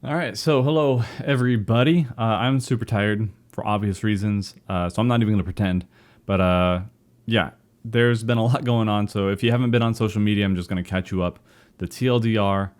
All right, so hello everybody. I'm super tired for obvious reasons, so I'm not even gonna pretend. But yeah, there's been a lot going on. So if you haven't been on social media, I'm just gonna catch you up. The TLDR,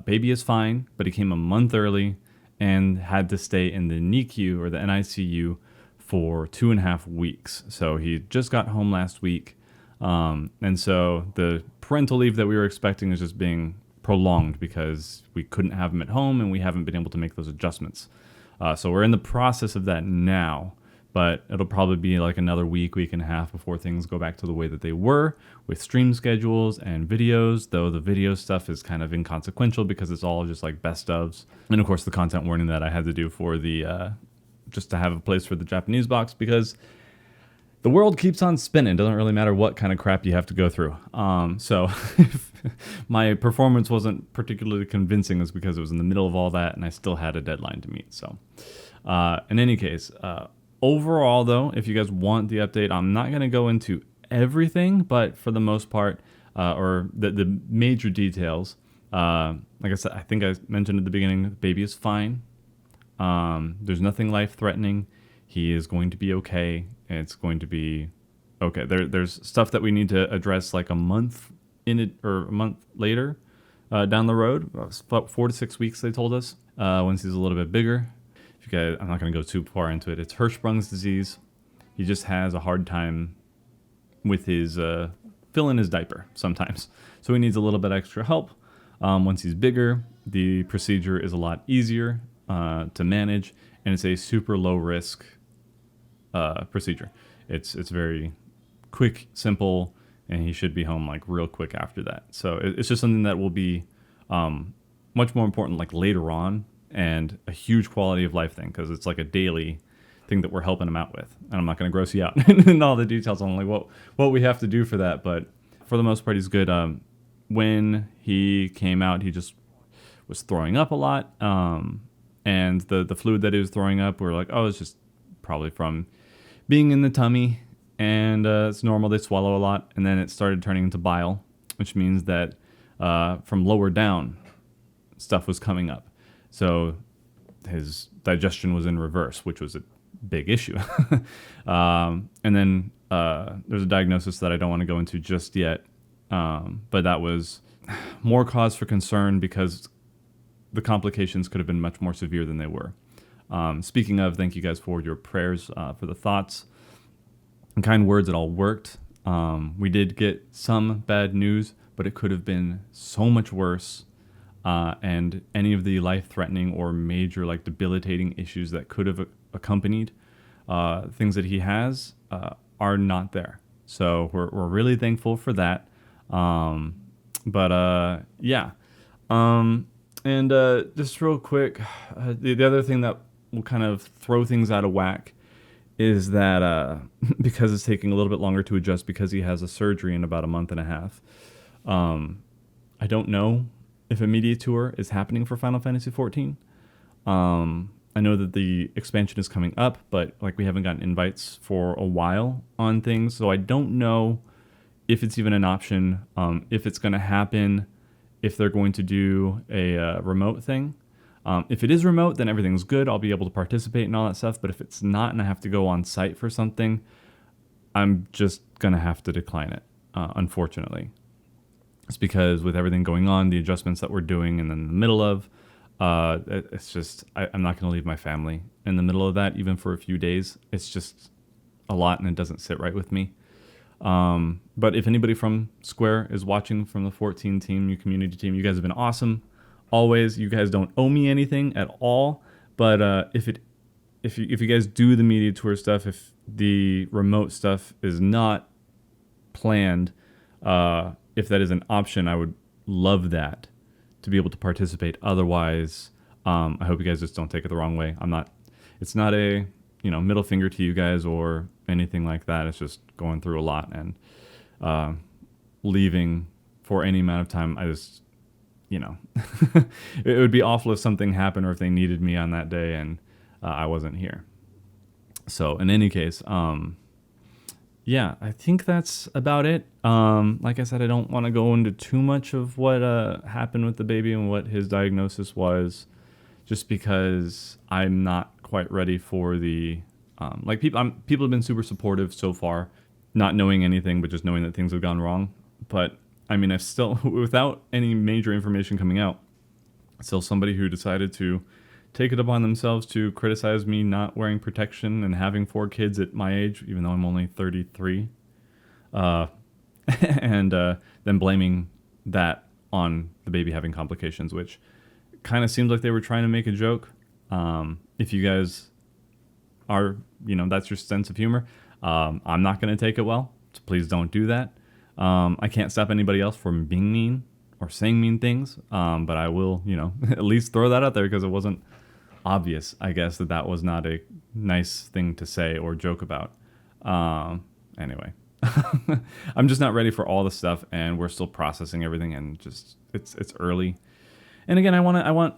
baby is fine, but he came a month early and had to stay in the NICU or the NICU for 2.5 weeks. So he just got home last week, and so the parental leave that we were expecting is just being prolonged because we couldn't have him at home and we haven't been able to make those adjustments. So we're in the process of that now, but it'll probably be like another week, week and a half before things go back to the way that they were with stream schedules and videos, though the video stuff is kind of inconsequential because it's all just like best ofs. And of course, the content warning that I had to do for the just to have a place for the Japanese box because the world keeps on spinning. Doesn't really matter what kind of crap you have to go through. So if my performance wasn't particularly convincing, is because it was in the middle of all that and I still had a deadline to meet. So in any case, overall though, if you guys want the update, I'm not going to go into everything, but for the most part, or the major details, like I said, I think I mentioned at the beginning, the baby is fine. There's nothing life threatening. He is going to be okay. It's going to be okay. There's stuff that we need to address like a month in it or a month later down the road. About 4 to 6 weeks, they told us, once he's a little bit bigger. If you guys, I'm not going to go too far into it. It's Hirschsprung's disease. He just has a hard time with his filling his diaper sometimes. So he needs a little bit extra help. Once he's bigger, the procedure is a lot easier to manage, and it's a super low risk procedure. It's very quick, simple, and he should be home like real quick after that. So it's just something that will be much more important like later on, and a huge quality of life thing because it's like a daily thing that we're helping him out with. And I'm not going to gross you out in all the details on like what we have to do for that, but for the most part, he's good. When he came out, he just was throwing up a lot, and the fluid that he was throwing up, we were like, oh, it's just probably from being in the tummy, and it's normal. They swallow a lot, and then it started turning into bile, which means that from lower down, stuff was coming up. So his digestion was in reverse, which was a big issue. And then there's a diagnosis that I don't want to go into just yet, but that was more cause for concern because the complications could have been much more severe than they were. Speaking of, thank you guys for your prayers, for the thoughts and kind words. It all worked. We did get some bad news, but it could have been so much worse. And any of the life-threatening or major, like debilitating issues that could have accompanied things that he has are not there. So we're really thankful for that. But yeah. And just real quick, the other thing that will kind of throw things out of whack is that because it's taking a little bit longer to adjust because he has a surgery in about a month and a half. I don't know if a media tour is happening for Final Fantasy XIV. I know that the expansion is coming up, but like we haven't gotten invites for a while on things, so I don't know if it's even an option, if it's going to happen, if they're going to do a remote thing. If it is remote, then everything's good. I'll be able to participate and all that stuff. But if it's not and I have to go on site for something, I'm just going to have to decline it, unfortunately. It's because with everything going on, the adjustments that we're doing and in the middle of, it's just, I'm not going to leave my family in the middle of that, even for a few days. It's just a lot and it doesn't sit right with me. But if anybody from Square is watching, from the 14 team, your community team, you guys have been awesome. Always, you guys don't owe me anything at all. But if you guys do the media tour stuff, if the remote stuff is not planned, if that is an option, I would love that to be able to participate. Otherwise, I hope you guys just don't take it the wrong way. It's not a middle finger to you guys or anything like that. It's just going through a lot and leaving for any amount of time. I just, it would be awful if something happened or if they needed me on that day and I wasn't here. So in any case, yeah, I think that's about it. Like I said, I don't want to go into too much of what happened with the baby and what his diagnosis was. just because I'm not quite ready for the people have been super supportive so far, not knowing anything but just knowing that things have gone wrong. But I mean, I've still without any major information coming out, still somebody who decided to take it upon themselves to criticize me not wearing protection and having 4 kids at my age, even though I'm only 33, and then blaming that on the baby having complications, which kind of seems like they were trying to make a joke. If you guys are, that's your sense of humor, I'm not going to take it well, so please don't do that. I can't stop anybody else from being mean or saying mean things, but I will, at least throw that out there because it wasn't obvious, I guess, that was not a nice thing to say or joke about. Anyway, I'm just not ready for all the stuff, and we're still processing everything, and just it's early. And again, I want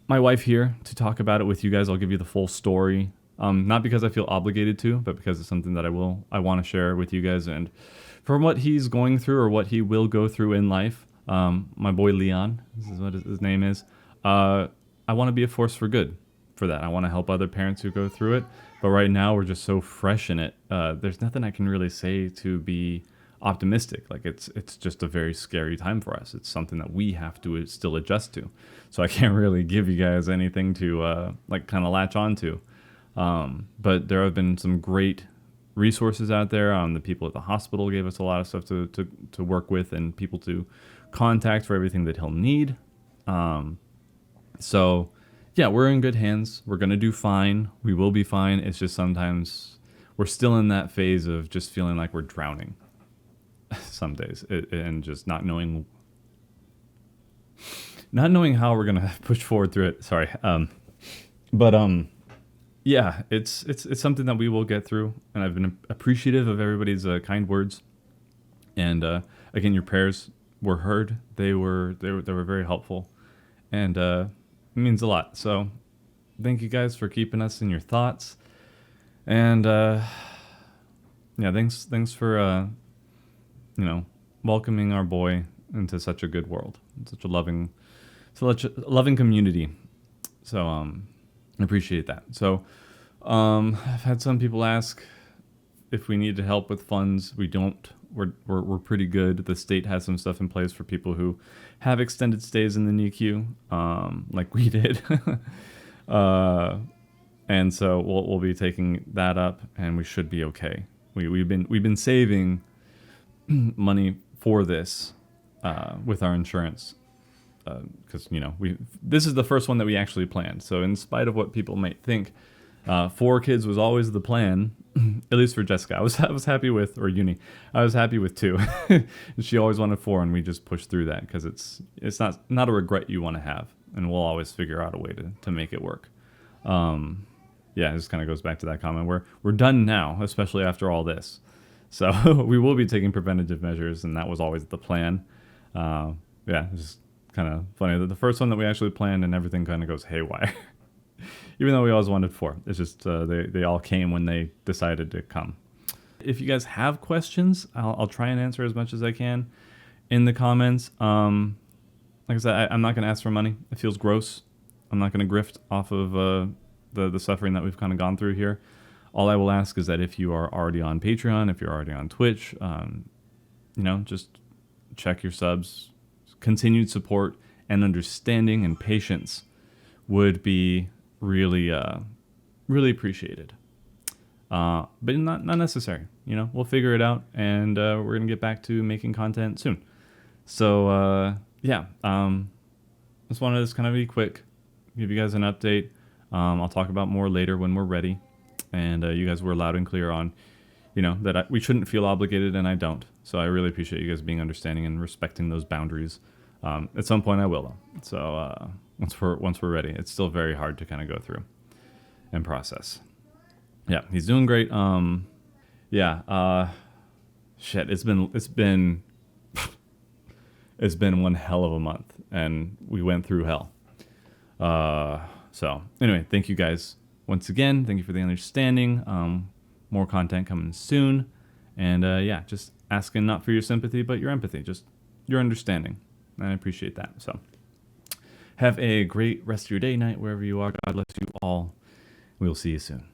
my wife here to talk about it with you guys. I'll give you the full story, not because I feel obligated to, but because it's something that I want to share with you guys. And from what he's going through or what he will go through in life, my boy Leon, this is what his name is. I want to be a force for good for that. I want to help other parents who go through it. But right now we're just so fresh in it. There's nothing I can really say to be optimistic. Like it's just a very scary time for us. It's something that we have to still adjust to. So I can't really give you guys anything to kind of latch onto. But there have been some great resources out there. The people at the hospital gave us a lot of stuff to work with and people to contact for everything that he'll need. So yeah, we're in good hands. We're going to do fine. We will be fine. It's just sometimes we're still in that phase of just feeling like we're drowning some days and just not knowing how we're going to push forward through it. Sorry. Yeah, it's something that we will get through, and I've been appreciative of everybody's kind words. And again, your prayers were heard. They were very helpful, and it means a lot. So thank you guys for keeping us in your thoughts. And yeah, thanks for welcoming our boy into such a good world, such a loving community. So I appreciate that. So I've had some people ask if we needed help with funds. We don't. We're pretty good. The state has some stuff in place for people who have extended stays in the NICU, like we did. And so we'll be taking that up, and we should be okay. We've been saving money for this with our insurance, because this is the first one that we actually planned. So in spite of what people might think, 4 kids was always the plan, at least for Jessica. I was happy with, or Uni, I was happy with 2. She always wanted 4, and we just pushed through that because it's not a regret you want to have, and we'll always figure out a way to make it work. Yeah, it just kind of goes back to that comment. We're done now, especially after all this. So we will be taking preventative measures, and that was always the plan. Yeah, it's just kind of funny that the first one that we actually planned and everything kind of goes haywire. Even though we always wanted 4. It's just they all came when they decided to come. If you guys have questions, I'll try and answer as much as I can in the comments. Like I said, I'm not going to ask for money. It feels gross. I'm not going to grift off of the suffering that we've kind of gone through here. All I will ask is that if you are already on Patreon, if you're already on Twitch, just check your subs. Continued support and understanding and patience would be really, really appreciated. But not necessary. We'll figure it out, and we're going to get back to making content soon. So, yeah, just wanted to kind of be quick, give you guys an update. I'll talk about more later when we're ready. And you guys were loud and clear on, that we shouldn't feel obligated, and I don't. So I really appreciate you guys being understanding and respecting those boundaries. At some point I will, though. So once we're ready, it's still very hard to kind of go through and process. Yeah, he's doing great. Shit, it's been it's been one hell of a month, and we went through hell. So anyway, thank you guys once again. Thank you for the understanding. More content coming soon. And yeah, just asking not for your sympathy, but your empathy, just your understanding. And I appreciate that. So Have a great rest of your day, night, wherever you are. God bless you all. We will see you soon.